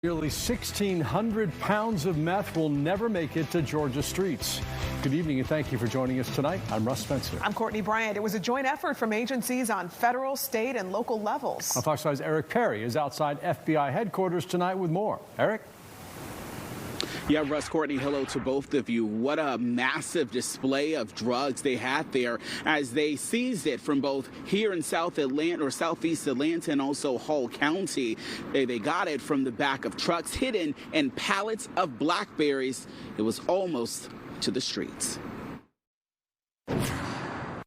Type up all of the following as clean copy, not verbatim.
Nearly 1,600 pounds of meth will never make it to Georgia streets. Good evening and thank you for joining us tonight. I'm Russ Spencer. I'm Courtney Bryant. It was a joint effort from agencies on federal, state, and local levels. Our Fox 5's Eric Perry is outside FBI headquarters tonight with more. Eric? Yeah, Russ, Courtney, hello to both of you. What a massive display of drugs they had there as they seized it from both here in South Atlanta or Southeast Atlanta and also Hall County. They got it from the back of trucks hidden in pallets of blackberries. It was almost to the streets.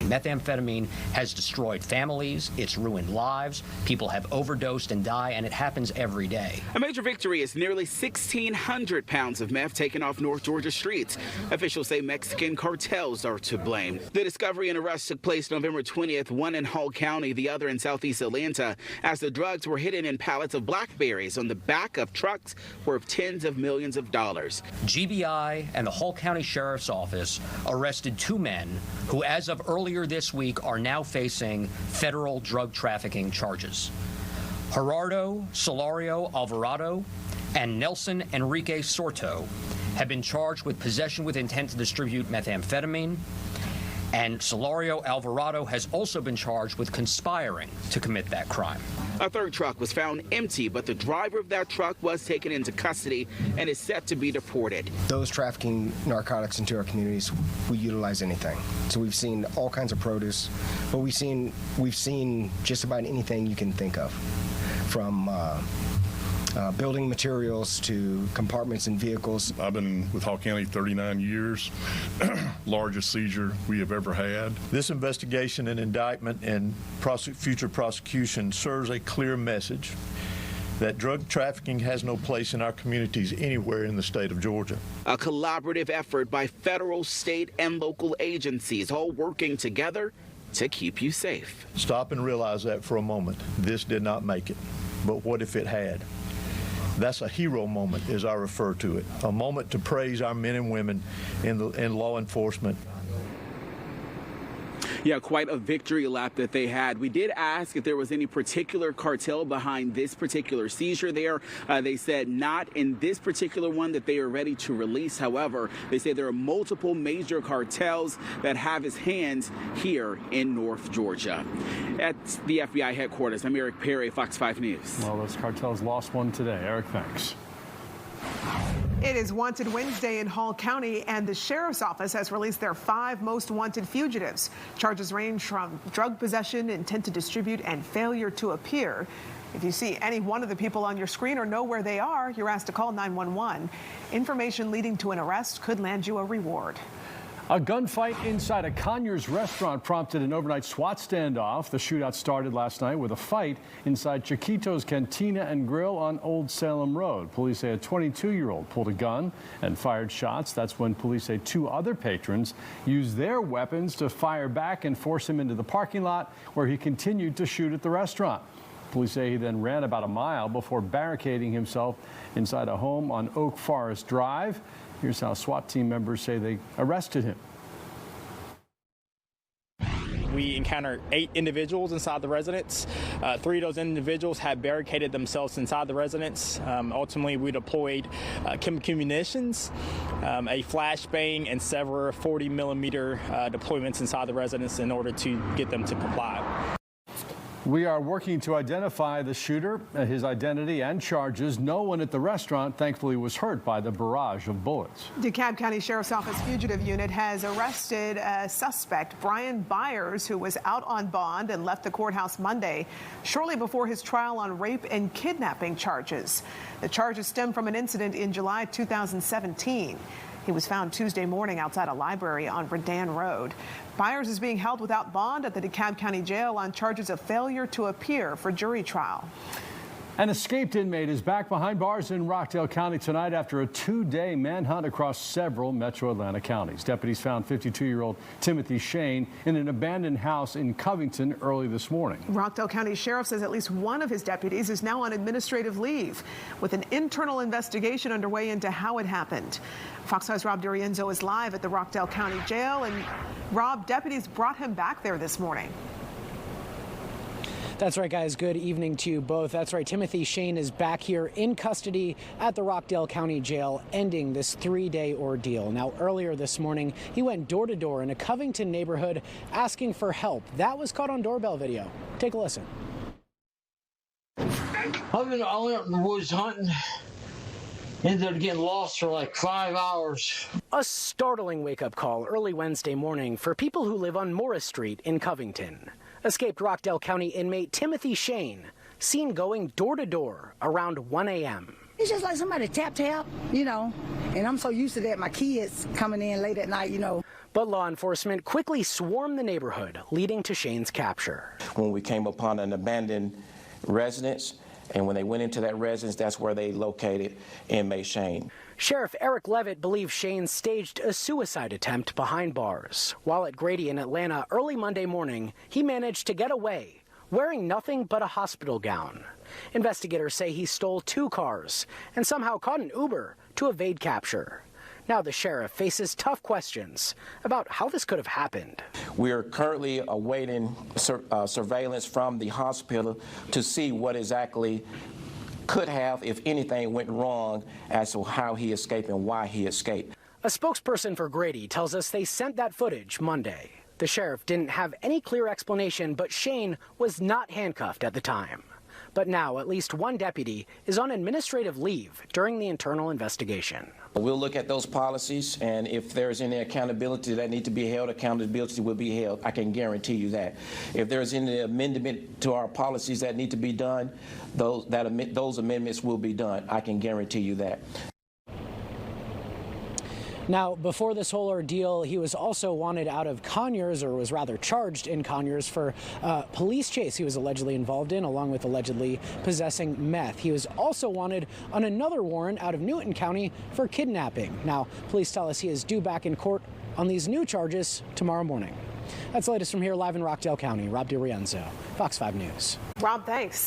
Methamphetamine has destroyed families, it's ruined lives, people have overdosed and die, and it happens every day. A major victory is nearly 1,600 pounds of meth taken off North Georgia streets. Officials say Mexican cartels are to blame. The discovery and arrest took place November 20th, one in Hall County, the other in Southeast Atlanta, as the drugs were hidden in pallets of blackberries on the back of trucks worth tens of millions of dollars. GBI and the Hall County Sheriff's Office arrested two men who, as of earlier this week, are now facing federal drug trafficking charges. Gerardo Solario Alvarado and Nelson Enrique Sorto have been charged with possession with intent to distribute methamphetamine, and Solario Alvarado has also been charged with conspiring to commit that crime. A third truck was found empty, but the driver of that truck was taken into custody and is set to be deported. Those trafficking narcotics into our communities, we utilize anything. So we've seen all kinds of produce, but we've seen just about anything you can think of, from building materials to compartments in vehicles. I've been with Hall County 39 years, largest seizure we have ever had. This investigation and indictment and future prosecution serves a clear message that drug trafficking has no place in our communities anywhere in the state of Georgia. A collaborative effort by federal, state, and local agencies, all working together to keep you safe. Stop and realize that for a moment. This did not make it, but what if it had? That's a hero moment, as I refer to it, a moment to praise our men and women in law enforcement. Yeah, quite a victory lap that they had. We did ask if there was any particular cartel behind this particular seizure there. They said not in this particular one that they are ready to release. However, they say there are multiple major cartels that have his hands here in North Georgia. At the FBI headquarters, I'm Eric Perry, Fox 5 News. Well, those cartels lost one today. Eric, thanks. It is Wanted Wednesday in Hall County, and the Sheriff's Office has released their 5 most wanted fugitives. Charges range from drug possession, intent to distribute, and failure to appear. If you see any one of the people on your screen or know where they are, you're asked to call 911. Information leading to an arrest could land you a reward. A gunfight inside a Conyers restaurant prompted an overnight SWAT standoff. The shootout started last night with a fight inside Chiquito's Cantina and Grill on Old Salem Road. Police say a 22-year-old pulled a gun and fired shots. That's when police say 2 other patrons used their weapons to fire back and force him into the parking lot, where he continued to shoot at the restaurant. Police say he then ran about a mile before barricading himself inside a home on Oak Forest Drive. Here's how SWAT team members say they arrested him. We encountered 8 individuals inside the residence. 3 of those individuals had barricaded themselves inside the residence. Ultimately, we deployed chemical munitions, a flashbang, and several 40-millimeter deployments inside the residence in order to get them to comply. We are working to identify the shooter, his identity and charges. No one at the restaurant, thankfully, was hurt by the barrage of bullets. DeKalb County Sheriff's Office Fugitive Unit has arrested a suspect, Brian Byers, who was out on bond and left the courthouse Monday, shortly before his trial on rape and kidnapping charges. The charges stem from an incident in July 2017. He was found Tuesday morning outside a library on Redan Road. Byers is being held without bond at the DeKalb County Jail on charges of failure to appear for jury trial. An escaped inmate is back behind bars in Rockdale County tonight after a 2-day manhunt across several metro Atlanta counties. Deputies found 52-year-old Timothy Shane in an abandoned house in Covington early this morning. Rockdale County Sheriff says at least one of his deputies is now on administrative leave, with an internal investigation underway into how it happened. Fox 5's Rob Durienzo is live at the Rockdale County Jail, and Rob, deputies brought him back there this morning. That's right, guys. Good evening to you both. That's right. Timothy Shane is back here in custody at the Rockdale County Jail, ending this 3-day ordeal. Now, earlier this morning, he went door to door in a Covington neighborhood asking for help. That was caught on doorbell video. Take a listen. I've been all out in the woods hunting. Ended up getting lost for like 5 hours. A startling wake-up call early Wednesday morning for people who live on Morris Street in Covington. Escaped Rockdale County inmate Timothy Shane, seen going door to door around 1 a.m. It's just like somebody tap, you know, and I'm so used to that, my kids coming in late at night, you know. But law enforcement quickly swarmed the neighborhood, leading to Shane's capture. When we came upon an abandoned residence, and when they went into that residence, that's where they located inmate Shane. Sheriff Eric Levitt believes Shane staged a suicide attempt behind bars. While at Grady in Atlanta early Monday morning, he managed to get away, wearing nothing but a hospital gown. Investigators say he stole 2 cars and somehow caught an Uber to evade capture. Now the sheriff faces tough questions about how this could have happened. We are currently awaiting surveillance from the hospital to see what exactly could have, if anything, went wrong as to how he escaped and why he escaped. A spokesperson for Grady tells us they sent that footage Monday. The sheriff didn't have any clear explanation, but Shane was not handcuffed at the time. But now at least one deputy is on administrative leave during the internal investigation. We'll look at those policies, and if there's any accountability that need to be held, accountability will be held. I can guarantee you that. If there's any amendment to our policies that need to be done, those amendments will be done. I can guarantee you that. Now, before this whole ordeal, he was also wanted out of Conyers, or was rather charged in Conyers, for a police chase he was allegedly involved in, along with allegedly possessing meth. He was also wanted on another warrant out of Newton County for kidnapping. Now, police tell us he is due back in court on these new charges tomorrow morning. That's the latest from here live in Rockdale County. Rob DiRienzo, Fox 5 News. Rob, thanks.